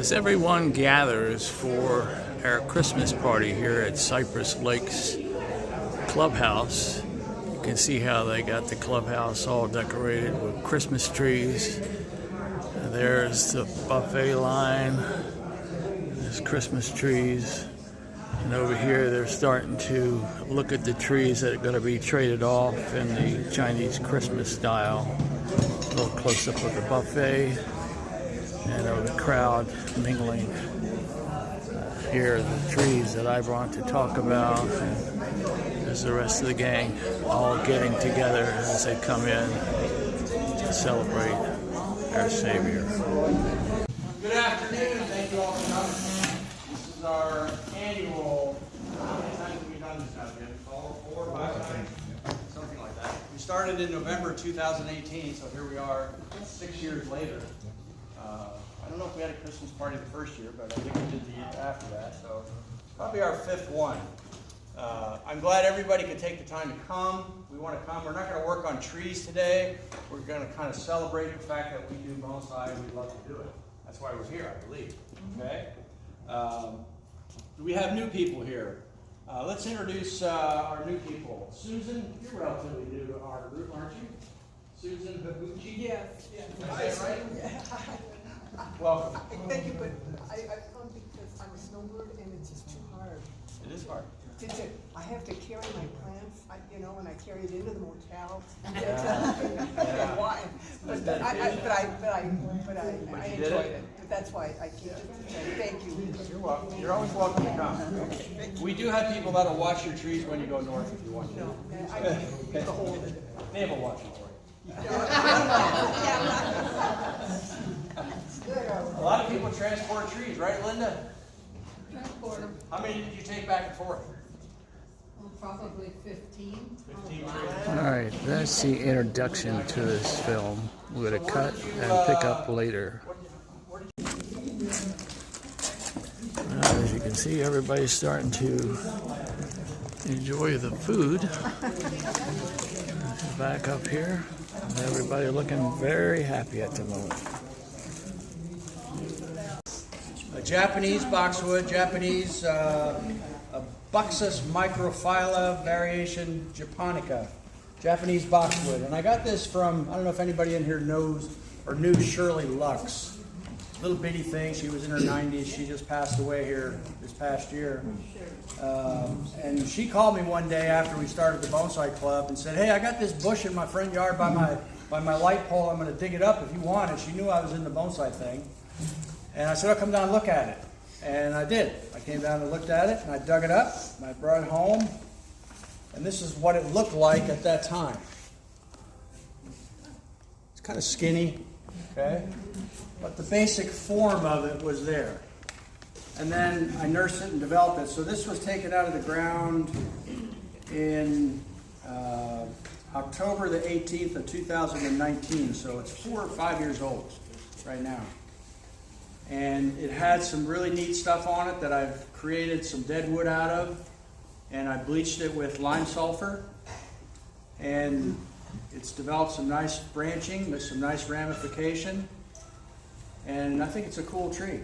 As everyone gathers for our Christmas party here at Cypress Lakes Clubhouse, you can see how they got the clubhouse all decorated with Christmas trees. There's the buffet line, there's Christmas trees, and over here they're starting to look at the trees that are going to be traded off in the Chinese Christmas style. A little close up of the buffet. And over the crowd mingling. Here are the trees that I brought to talk about. And there's the rest of the gang all getting together as they come in to celebrate our Savior. Good afternoon. Thank you all for coming. This is our annual. How many times have we done this now, Jim? 4 or 5 times? Something like that. We started in November 2018, so here we are 6 years later. I don't know if we had a Christmas party the first year, but I think we did the year after that, so probably our 5th one. I'm glad everybody could take the time to come. We want to come. We're not going to work on trees today. We're going to kind of celebrate the fact that we do bonsai and we love to do it. That's why we're here, I believe. Okay? We have new people here. Let's introduce our new people. Susan, you're relatively new to our group, aren't you? Susan Higuchi? Yes. Did I say it right? Yeah. Welcome. Thank you, but I've come because I'm a snowbird and it's just too hard. It is hard. I have to carry my plants, and I carry it into the motel. Yeah. Why? But I enjoy it. But that's why I keep it. Thank you. You're welcome. You're always welcome to come. We do have people that'll watch your trees when you go north if you want to. No, I can't get a hold of it. They will watch it for you. A lot of people transport trees, right, Linda? Transport them. How many did you take back and forth? Probably 15. 15 trees. All right, that's the introduction to this film. We're going to cut and pick up later. As you can see, everybody's starting to enjoy the food. Back up here, everybody looking very happy at the moment. A Japanese boxwood, Japanese Buxus microphylla variation japonica, Japanese boxwood. And I got this from, I don't know if anybody in here knows or knew Shirley Lux. Little bitty thing, she was in her 90s, she just passed away here this past year. And she called me one day after we started the Bonsai Club and said, hey, I got this bush in my front yard by my light pole, I'm going to dig it up if you want it. She knew I was in the bonsai thing. And I said, I'll come down and look at it. And I did. I came down and looked at it, and I dug it up, and I brought it home. And this is what it looked like at that time. It's kind of skinny, okay? But the basic form of it was there. And then I nursed it and developed it. So this was taken out of the ground in October the 18th of 2019. So it's 4 or 5 years old right now. And it had some really neat stuff on it that I've created some dead wood out of. And I bleached it with lime sulfur. And it's developed some nice branching with some nice ramification. And I think it's a cool tree.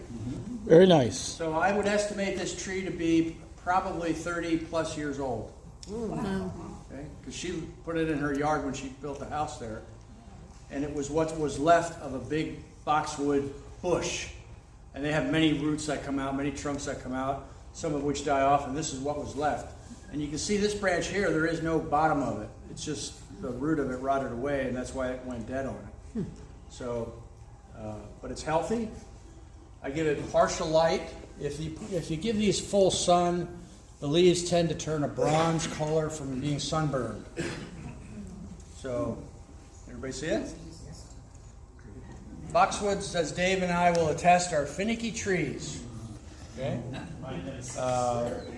Very nice. So I would estimate this tree to be probably 30 plus years old. Wow. Okay? Because she put it in her yard when she built the house there. And it was what was left of a big boxwood bush. And they have many roots that come out, many trunks that come out, some of which die off, and this is what was left. And you can see this branch here, there is no bottom of it. It's just the root of it rotted away, and that's why it went dead on it. So, but it's healthy. I give it partial light. If you give these full sun, the leaves tend to turn a bronze color from being sunburned. So, everybody see it? Boxwoods, as Dave and I will attest, are finicky trees. Okay?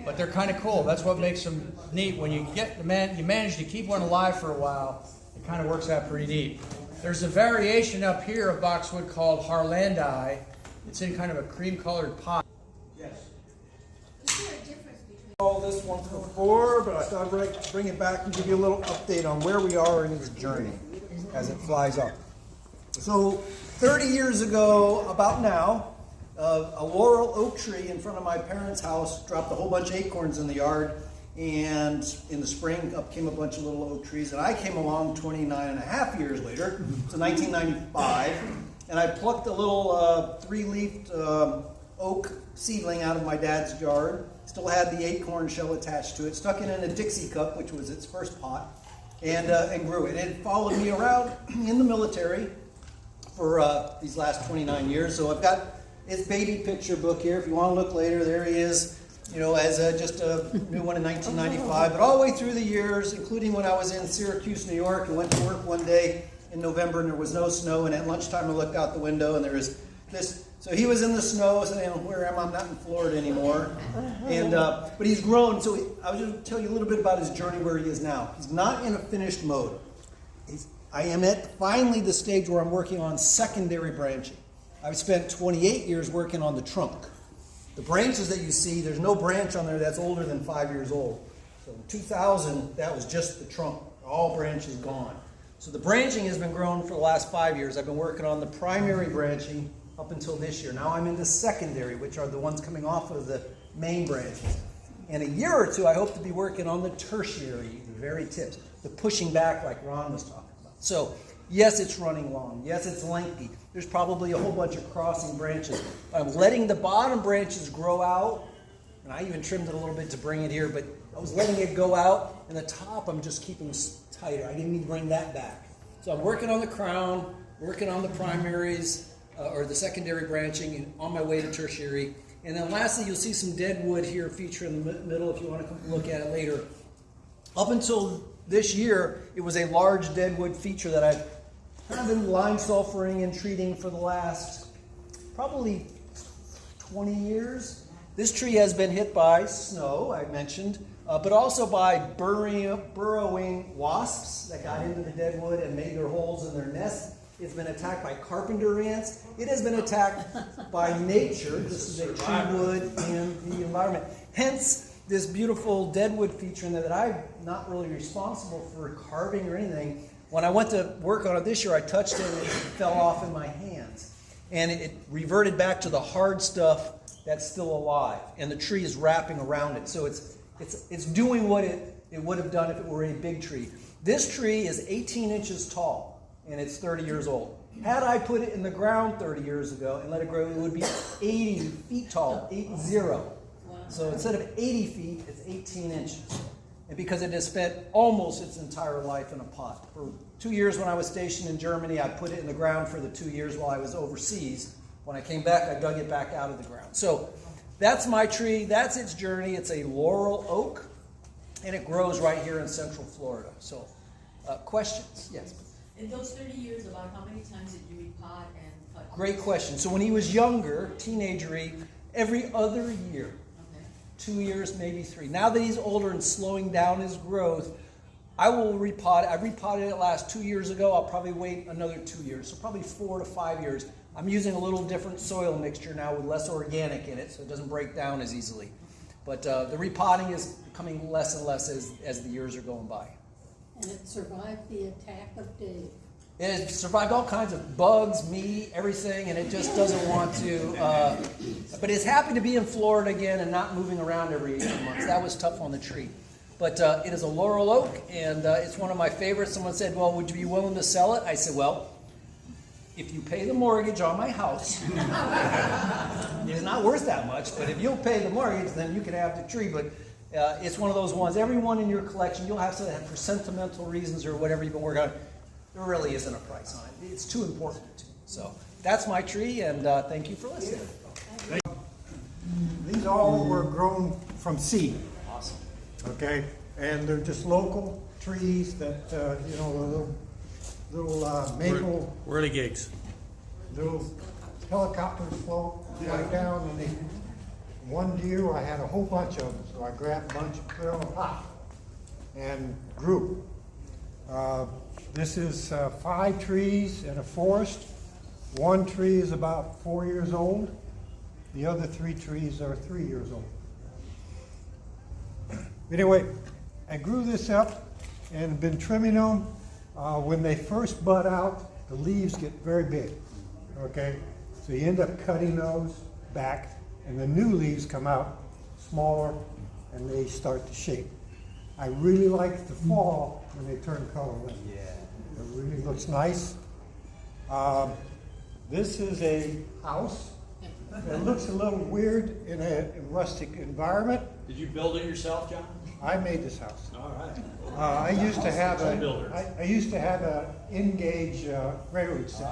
But they're kind of cool. That's what makes them neat. When you manage to keep one alive for a while, it kind of works out pretty neat. There's a variation up here of boxwood called Harlandi. It's in kind of a cream-colored pot. Yes. Is there a difference between all this once before, but I thought I'd bring it back and give you a little update on where we are in this journey as it flies up. So 30 years ago, about now, a laurel oak tree in front of my parents' house dropped a whole bunch of acorns in the yard, and in the spring up came a bunch of little oak trees, and I came along 29 and a half years later, so 1995, and I plucked a little three-leafed oak seedling out of my dad's yard, still had the acorn shell attached to it, stuck it in a Dixie cup, which was its first pot, and grew it. It followed me around in the military for these last 29 years, so I've got his baby picture book here. If you want to look later, there he is, as just a new one in 1995. But all the way through the years, including when I was in Syracuse, New York, and went to work one day in November, and there was no snow. And at lunchtime, I looked out the window, and there was this. So he was in the snow, saying, "Where am I? I'm not in Florida anymore." And but he's grown. So I was going to tell you a little bit about his journey where he is now. He's not in a finished mode. I am at finally the stage where I'm working on secondary branching. I've spent 28 years working on the trunk. The branches that you see, there's no branch on there that's older than 5 years old. So in 2000, that was just the trunk. All branches gone. So the branching has been grown for the last 5 years. I've been working on the primary branching up until this year. Now I'm into secondary, which are the ones coming off of the main branches. In a year or two, I hope to be working on the tertiary, the very tips, the pushing back like Ron was talking about. So yes, it's running long. Yes, it's lengthy. There's probably a whole bunch of crossing branches. I'm letting the bottom branches grow out, and I even trimmed it a little bit to bring it here, but I was letting it go out, and the top I'm just keeping tighter. I didn't need to bring that back. So I'm working on the crown, working on the primaries, or the secondary branching, and on my way to tertiary. And then lastly, you'll see some dead wood here feature in the middle if you want to come look at it later. Up until this year, it was a large dead wood feature that I've kind of been lime sulfuring and treating for the last probably 20 years. This tree has been hit by snow, I mentioned, but also by burrowing wasps that got into the dead wood and made their holes in their nests. It's been attacked by carpenter ants. It has been attacked by nature. This is a tree wood in the environment. Hence, this beautiful deadwood feature in there that I'm not really responsible for carving or anything. When I went to work on it this year, I touched it and it fell off in my hands. And it reverted back to the hard stuff that's still alive. And the tree is wrapping around it. So it's doing what it would have done if it were a big tree. This tree is 18 inches tall and it's 30 years old. Had I put it in the ground 30 years ago and let it grow, it would be 80 feet tall, 80. So instead of 80 feet, it's 18 inches. And because it has spent almost its entire life in a pot. For 2 years when I was stationed in Germany, I put it in the ground for the 2 years while I was overseas. When I came back, I dug it back out of the ground. So that's my tree. That's its journey. It's a laurel oak, and it grows right here in Central Florida. So questions? Yes. In those 30 years, about how many times did you repot and cut? Great question. So when he was younger, teenager-y, every other year. 2 years, maybe 3. Now that he's older and slowing down his growth, I will repot it. I repotted it last 2 years ago. I'll probably wait another 2 years, so probably 4 to 5 years. I'm using a little different soil mixture now with less organic in it, so it doesn't break down as easily. But the repotting is becoming less and less as the years are going by. And it survived the attack of Dave. It has survived all kinds of bugs, me, everything, and it just doesn't want to. But it's happy to be in Florida again and not moving around every 18 months. That was tough on the tree. But it is a laurel oak, and it's one of my favorites. Someone said, well, would you be willing to sell it? I said, well, if you pay the mortgage on my house, it's not worth that much, but if you'll pay the mortgage, then you can have the tree. But it's one of those ones, everyone in your collection, you'll have to have for sentimental reasons or whatever you've been working on. There really isn't a price on it. It's too important to me. So that's my tree, and thank you for listening. These all were grown from seed. Awesome. Okay, and they're just local trees that the little maple, Where are the gigs? little helicopters float right down, and one year I had a whole bunch of them, so I grabbed a bunch, put it on a pot, and grew. This is 5 trees in a forest. 1 tree is about 4 years old. The other 3 trees are 3 years old. Anyway, I grew this up and been trimming them. When they first bud out, the leaves get very big, okay? So you end up cutting those. back, and the new leaves come out smaller and they start to shape. I really like the fall when they turn colorless. Yeah. It really looks nice. This is a house. It looks a little weird in a rustic environment. Did you build it yourself, John? I made this house. All right. I used to have a N-gauge railroad set.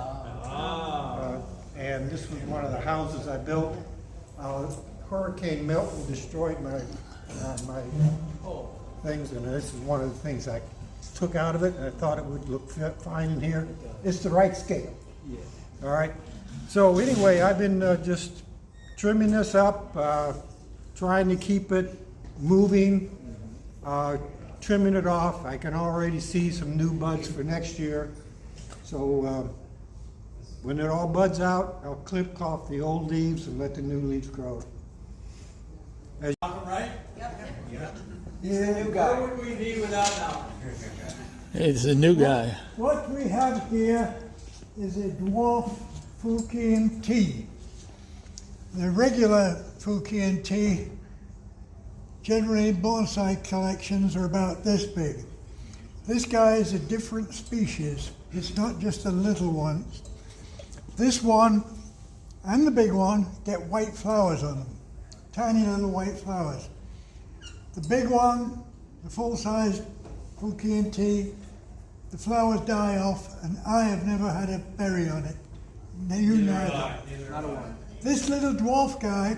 And this was one of the houses I built. Hurricane Milton destroyed my things, and this is one of the things I took out of it, and I thought it would look fine in here. It's the right scale. Yeah. All right. So anyway, I've been just trimming this up, trying to keep it moving, trimming it off. I can already see some new buds for next year. So when it all buds out, I'll clip off the old leaves and let the new leaves grow. Malcolm, right? Yeah. What would we be without Malcolm? It's a new guy. What we have here is a dwarf Fujian tea. The regular Fujian tea, generally bonsai collections are about this big. This guy is a different species. It's not just the little ones. This one and the big one get white flowers on them, tiny little white flowers. The big one, the full-size Fujian tea, the flowers die off, and I have never had a berry on it. You neither. This little dwarf guy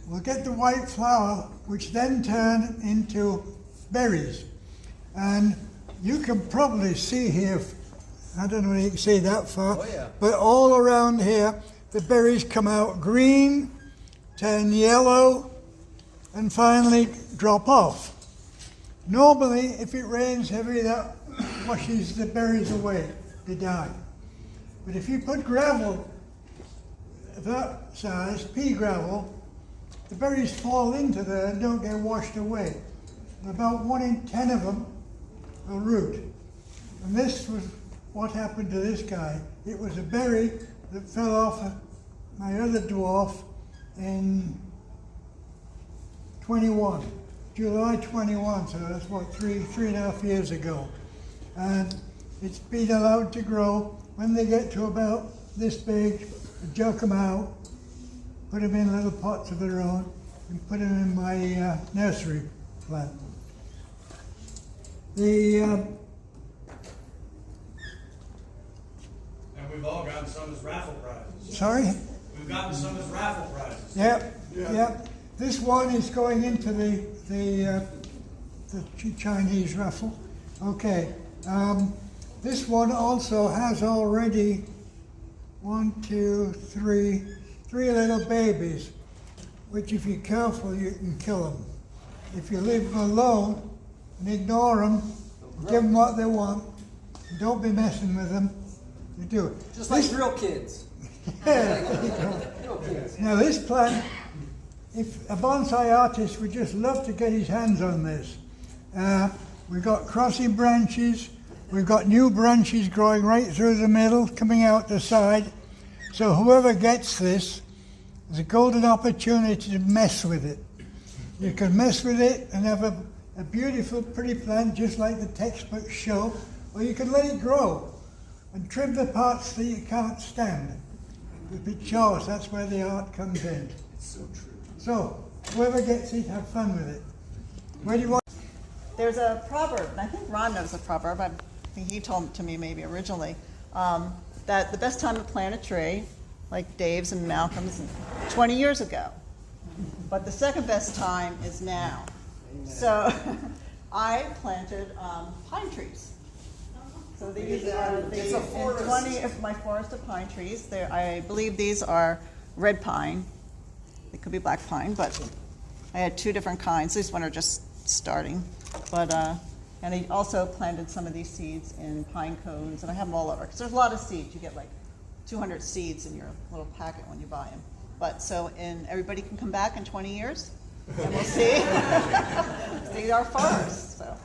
will get the white flower, which then turn into berries. And you can probably see here, I don't know if you can see that far, but all around here, the berries come out green, turn yellow, and finally drop off. Normally, if it rains heavy, that washes the berries away, they die. But if you put gravel of that size, pea gravel, the berries fall into there and don't get washed away. And about 1 in 10 of them will root. And this was what happened to this guy. It was a berry that fell off my other dwarf in 21, July 21, so that's what, three and a half years ago. And it's been allowed to grow. When they get to about this big, I jerk them out, put them in little pots of their own, and put them in my nursery plant. And we've all gotten some as raffle prizes. Sorry? We've gotten some as raffle prizes. Yep. This one is going into the Chinese raffle. Okay. This one also has already 3 little babies, which if you're careful, you can kill them. If you leave them alone and ignore them, give them what they want, don't be messing with them, you do it. Just like real kids. Now this plant, if a bonsai artist would just love to get his hands on this. We've got crossing branches, we've got new branches growing right through the middle, coming out the side. So whoever gets this, there's a golden opportunity to mess with it. You can mess with it and have a beautiful, pretty plant, just like the textbooks show, or you can let it grow and trim the parts that you can't stand. If it's yours, that's where the art comes in. It's so true. So, whoever gets it, have fun with it. Where do you want? There's a proverb, and I think Ron knows the proverb, I think he told it to me maybe originally, that the best time to plant a tree, like Dave's and Malcolm's, 20 years ago. But the second best time is now. So I planted pine trees. So these are It's a forest. 20 of my forest of pine trees. I believe these are red pine. They could be black pine, but I had 2 different kinds. These one are just starting. But and I also planted some of these seeds in pine cones, and I have them all over. Because there's a lot of seeds. You get like 200 seeds in your little packet when you buy them. But so, and everybody can come back in 20 years, and we'll see. See our forest. So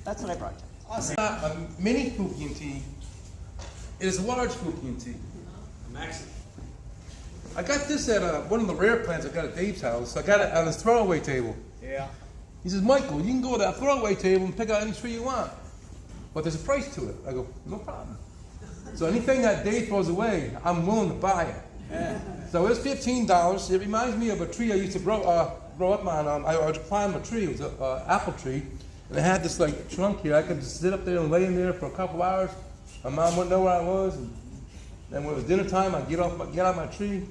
that's what I brought you. It's not a mini Fujian tea. It is a large Fujian tea. Maxi. I got this at one of the rare plants I got at Dave's house. I got it on his throwaway table. Yeah. He says, Michael, you can go to that throwaway table and pick out any tree you want, but there's a price to it. I go, no problem. So anything that Dave throws away, I'm willing to buy it. Yeah. So it's $15. It reminds me of a tree I used to grow up on. I would climb a tree. It was an apple tree, and it had this like trunk here. I could just sit up there and lay in there for a couple hours. My mom wouldn't know where I was, and then when it was dinner time, I'd get out my tree,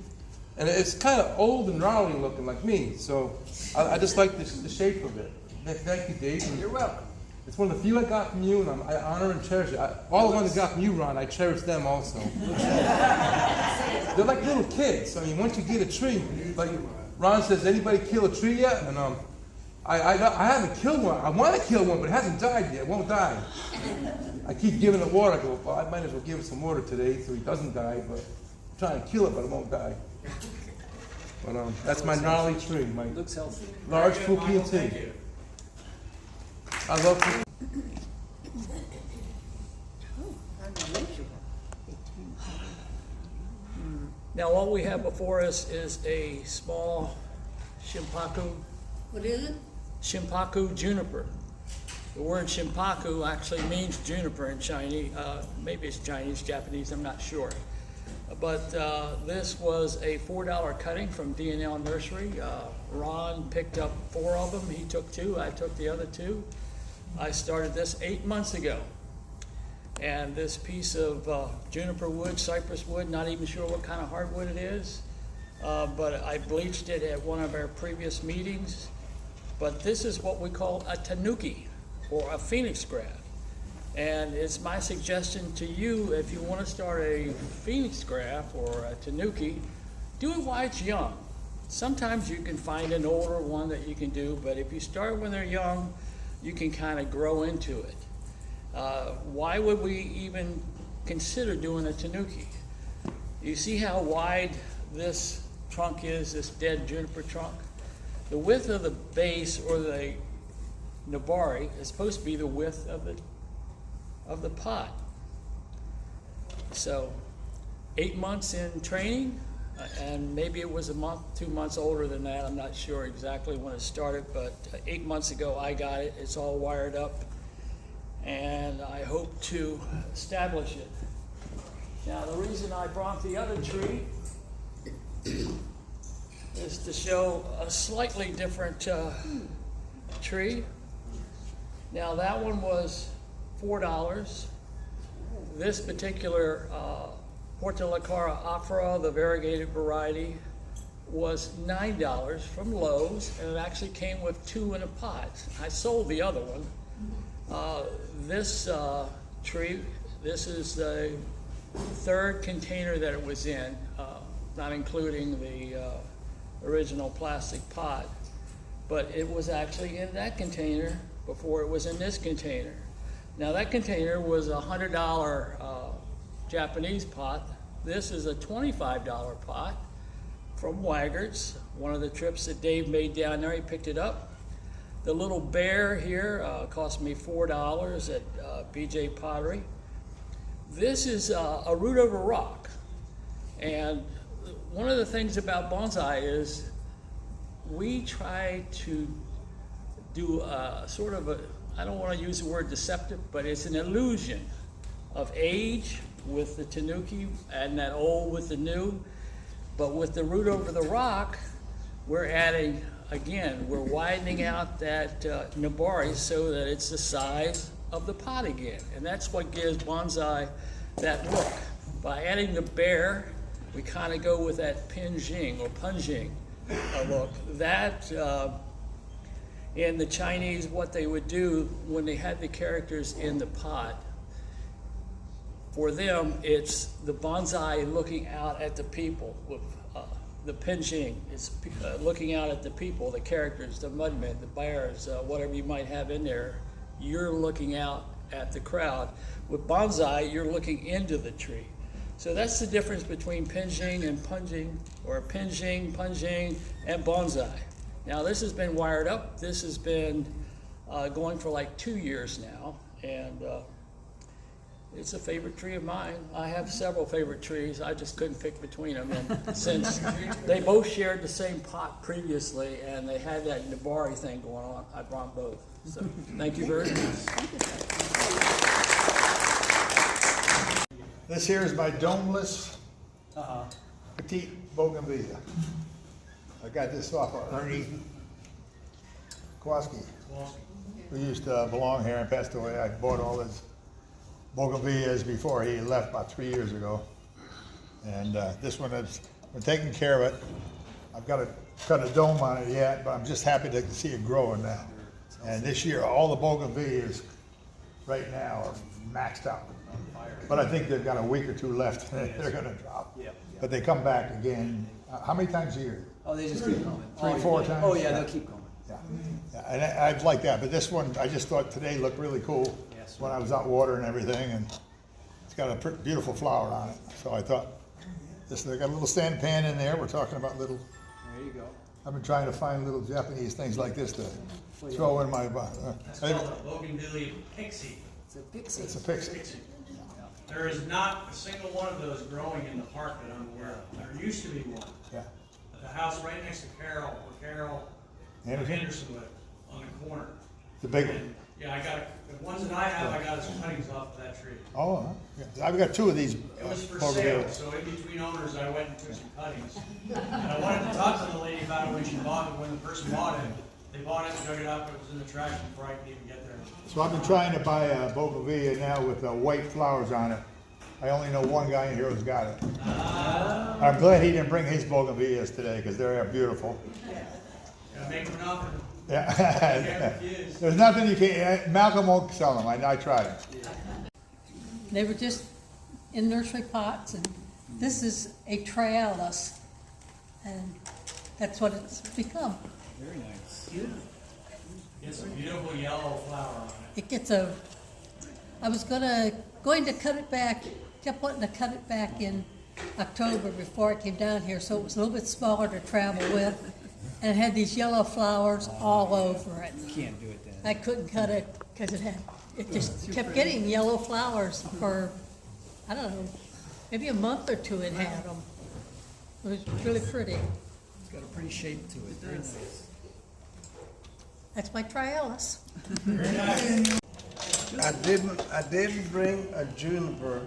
and it's kind of old and gnarly looking like me. So I just like the shape of it. Thank you, Dave. You're welcome. It's one of the few I got from you, and I honor and cherish it. All the ones I got from you, Ron, I cherish them also. They're like little kids. I mean, once you get a tree, like Ron says, anybody kill a tree yet? And I haven't killed one. I want to kill one, but it hasn't died yet. It won't die. I keep giving it water. I go, well, I might as well give it some water today so he doesn't die. But I'm trying to kill it, but it won't die. But that's my gnarly tree, my Looks healthy. large P&T. I love it. Now, all we have before us is a small Shimpaku What is it? Shimpaku juniper. The word Shimpaku actually means juniper in Chinese. Maybe it's Chinese, Japanese, I'm not sure. But this was a $4 cutting from D&L Nursery. Ron picked up 4 of them. He took 2. I took the other 2. I started this 8 months ago. And this piece of juniper wood, cypress wood, not even sure what kind of hardwood it is, but I bleached it at one of our previous meetings. But this is what we call a tanuki, or a phoenix graft. And it's my suggestion to you, if you want to start a phoenix graft or a tanuki, do it while it's young. Sometimes you can find an older one that you can do, but if you start when they're young, you can kind of grow into it. Why would we even consider doing a tanuki? You see how wide this trunk is, this dead juniper trunk? The width of the base, or the nabari, is supposed to be the width of the pot. So 8 months in training, and maybe it was a month, 2 months older than that. I'm not sure exactly when it started, but 8 months ago I got it. It's all wired up, and I hope to establish it. Now, the reason I brought the other tree is to show a slightly different tree. Now, that one was $4. This particular Portulacara afra, the variegated variety, was $9 from Lowe's, and it actually came with 2 in a pot. I sold the other one. This tree, this is the 3rd container that it was in, not including the original plastic pot, but it was actually in that container before it was in this container. Now, that container was a $100 Japanese pot. This is a $25 pot from Waggart's, one of the trips that Dave made down there. He picked it up. The little bear here cost me $4 at BJ Pottery. This is a root over rock. And one of the things about bonsai is we try to do sort of a, I don't want to use the word deceptive, but it's an illusion of age with the tanuki and that old with the new. But with the root over the rock, we're adding, again, we're widening out that nabari so that it's the size of the pot again. And that's what gives bonsai that look. By adding the bear, we kind of go with that pinjing or punjing look. That, in the Chinese, what they would do when they had the characters in the pot, for them, it's the bonsai looking out at the people. With the pinjing, it's looking out at the people, the characters, the mudmen, the bears, whatever you might have in there. You're looking out at the crowd. With bonsai, you're looking into the tree. So that's the difference between pinjing and punjing, or pinjing, punjing, and bonsai. Now, this has been wired up. This has been going for like 2 years now, and It's a favorite tree of mine. I have several favorite trees. I just couldn't pick between them. And since they both shared the same pot previously and they had that Nabari thing going on, I brought both. So thank you very much. This here is my domeless petite bougainvillea. I got this off of Ernie Kowalski, who used to belong here and passed away. I bought all his bougainvilleas before he left about 3 years ago. And this one is, we're taking care of it. I've got to cut a dome on it yet, but I'm just happy to see it growing now. And this year, all the bougainvilleas right now are maxed out. But I think they've got a week or two left. They're going to drop. But they come back again. How many times a year? Oh, they just keep coming. 3, 4 times? Oh, yeah, they'll keep coming. Yeah, and I'd like that, but this one, I just thought today looked really cool when I was out watering everything, and it's got a beautiful flower on it. So I thought, they got a little stand pan in there. We're talking about little, There you go. I've been trying to find little Japanese things like this to throw in my, It's called a bougainvillea pixie. It's a pixie. it's a pixie. There is not a single one of those growing in the park that I'm aware of. There used to be one. Yeah. At the house right next to Carol, where Carol Henderson lived, on the corner. The big one. And, yeah, the ones that I have, I got some cuttings off of that tree. Oh, huh? Yeah. I've got 2 of these. It was for sale, bougainvilleas. so in between owners, I went and took some cuttings. And I wanted to talk to the lady about it when she bought it, when the person bought it. They bought it, dug it up, it was in the trash before I could even get there. So I've been trying to buy a bougainvillea now with white flowers on it. I only know one guy in here who's got it. I'm glad he didn't bring his bougainvilleas today because they're beautiful. Gotta make them an offer. Yeah. There's nothing you can't, Malcolm won't sell them. I tried it. They were just in nursery pots, and this is a trialis, and that's what it's become. Very nice. It's a beautiful yellow flower on it. It gets I was going to cut it back, kept wanting to cut it back in October before I came down here, so it was a little bit smaller to travel with, and it had these yellow flowers all over it. You can't do it then. I couldn't cut it because it just kept getting yellow flowers for, I don't know, maybe a month or two it had them. It was really pretty. It's got a pretty shape to it. Very nice. That's my trialis. I didn't bring a juniper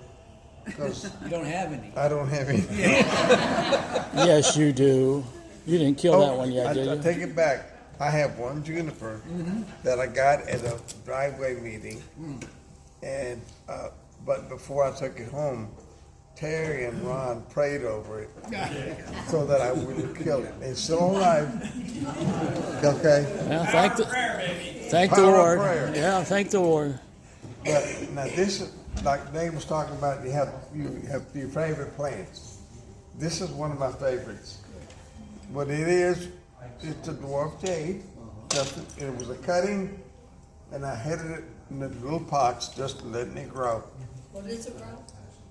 because You don't have any. I don't have any. Yes, you do. You didn't kill that one yet, I did you? take it back. I have one juniper that I got at a driveway meeting, and but before I took it home, Terry and Ron prayed over it so that I wouldn't kill it. It's still alive. Okay. Yeah, thank the Power of Lord. prayer. Yeah, thank the Lord. But now this is like Dave was talking about. You have your favorite plants. This is one of my favorites. What it is, it's a dwarf jade. It was a cutting, and I had it in the little pots, just letting it grow. What is it, Ron?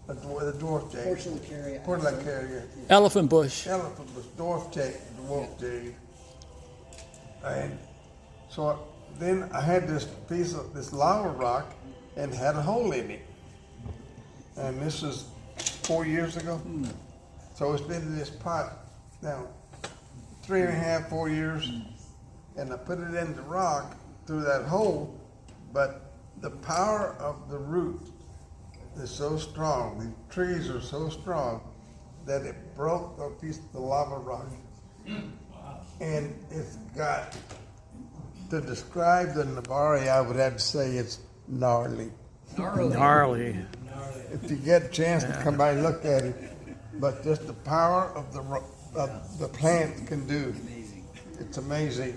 The dwarf jade. Portland carrier. Elephant bush. Elephant was dwarf jade. And so then I had this piece of this lava rock and had a hole in it. And this is 4 years ago. So it's been in this pot now 3.5, 4 years. And I put it in the rock through that hole, but the power of the root is so strong, the trees are so strong, that it broke a piece of the lava rock. And it's got, to describe the Nabari, I would have to say it's gnarly. Gnarly. If you get a chance to come by and look at it, but just the power of the plant can do. It's amazing.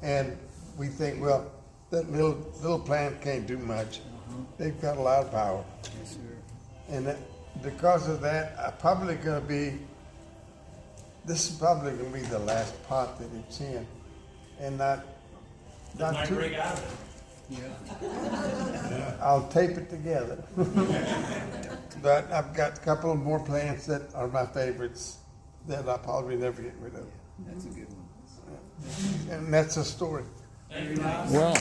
And we think, well, that little plant can't do much. They've got a lot of power. Yes, sir. And because of that, this is probably going to be the last pot that it's in. And not Might too, break out of it. Yeah. I'll tape it together. But I've got a couple of more plants that are my favorites that I'll probably never get rid of. That's a good one. And that's a story. Well,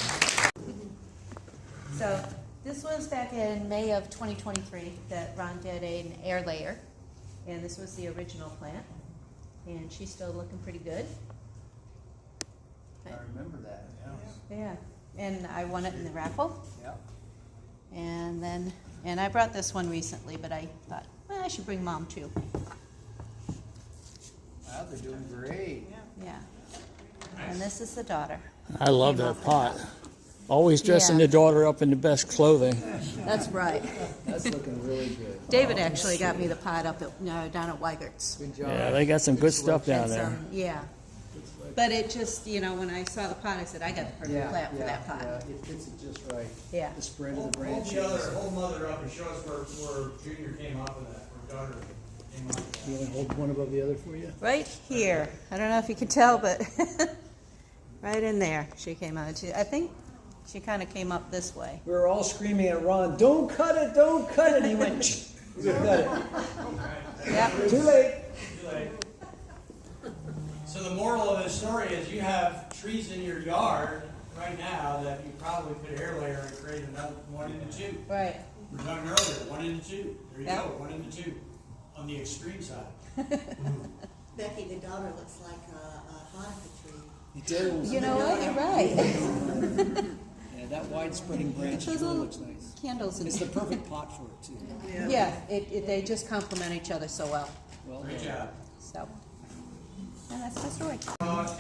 So This was back in May of 2023 that Ron did an air layer, and this was the original plant, and she's still looking pretty good. I remember that, yeah. Yeah, and I won it in the raffle. Yeah. And I brought this one recently, but I thought, well, I should bring Mom too. Wow, they're doing great. Yeah. And this is the daughter. I love Came that off the pot. top. Always dressing Yeah. the daughter up in the best clothing. That's right. That's looking really good. David actually got me the pot up at, down at Weigert's. Good job. Yeah, they got some good stuff down And there. some- yeah. But it just, when I saw the pot, I said, I got the perfect plant for that pot. Yeah, it fits it just right. Yeah. The spread of the Hold branches. the other, hold mother up and show us where Junior came up with that, where daughter came up with that. You want to hold one above the other for you? Right here. I don't know if you can tell, but right in there she came out. I think she kind of came up this way. We were all screaming at Ron, don't cut it, don't cut it. And he went, "Shh, we're gonna cut it." Yep. Too late. Too late. So the moral of this story is you have trees in your yard right now that you probably could air layer and create another 1 into 2. Right. We were talking earlier, 1 into 2. There you Yeah. go, 1 into 2 on the extreme side. Becky, the daughter looks like a Hanukkah tree. It does. You know what? You're right. Yeah, that wide spreading branch Those really little looks nice. candles and It's the perfect pot for it too. yeah. They just complement each other so well. Well, Great job. So, and that's my story.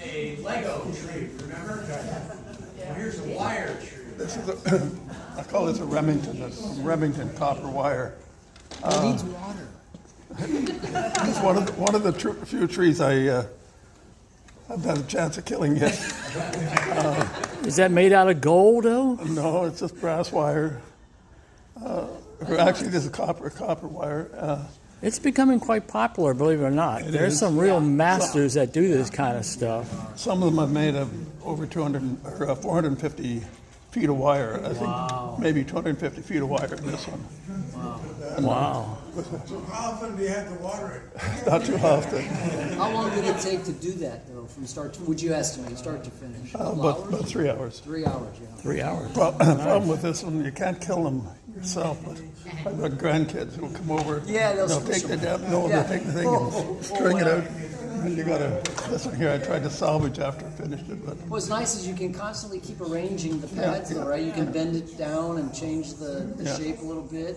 A Lego tree, remember? Well, here's a wire tree. This is a, I call this a Remington copper wire. It needs water. It's one of the few trees I've had a chance of killing yet. Is that made out of gold, though? No, it's just brass wire. Actually, this is copper wire. It's becoming quite popular, believe it or not. It There's is. some real masters that do this kind of stuff. Some of them have made of over 200 or 450 feet of wire. I think maybe 250 feet of wire in this one. Wow. So how often do you have to water it? Not too often. How long did it take to do that though, from start to, would you estimate, start to finish? About 3 hours. 3 hours, yeah. 3 hours. Well, the problem with this one, you can't kill them yourself, but I've got grandkids who'll come over. Yeah, they'll take the squish 'em. they'll take the thing and string it out. And you gotta, this one here I tried to salvage after I finished it, but What's nice is you can constantly keep arranging the pads Yeah, though, yeah. right? You can bend it down and change the Yeah. shape a little bit.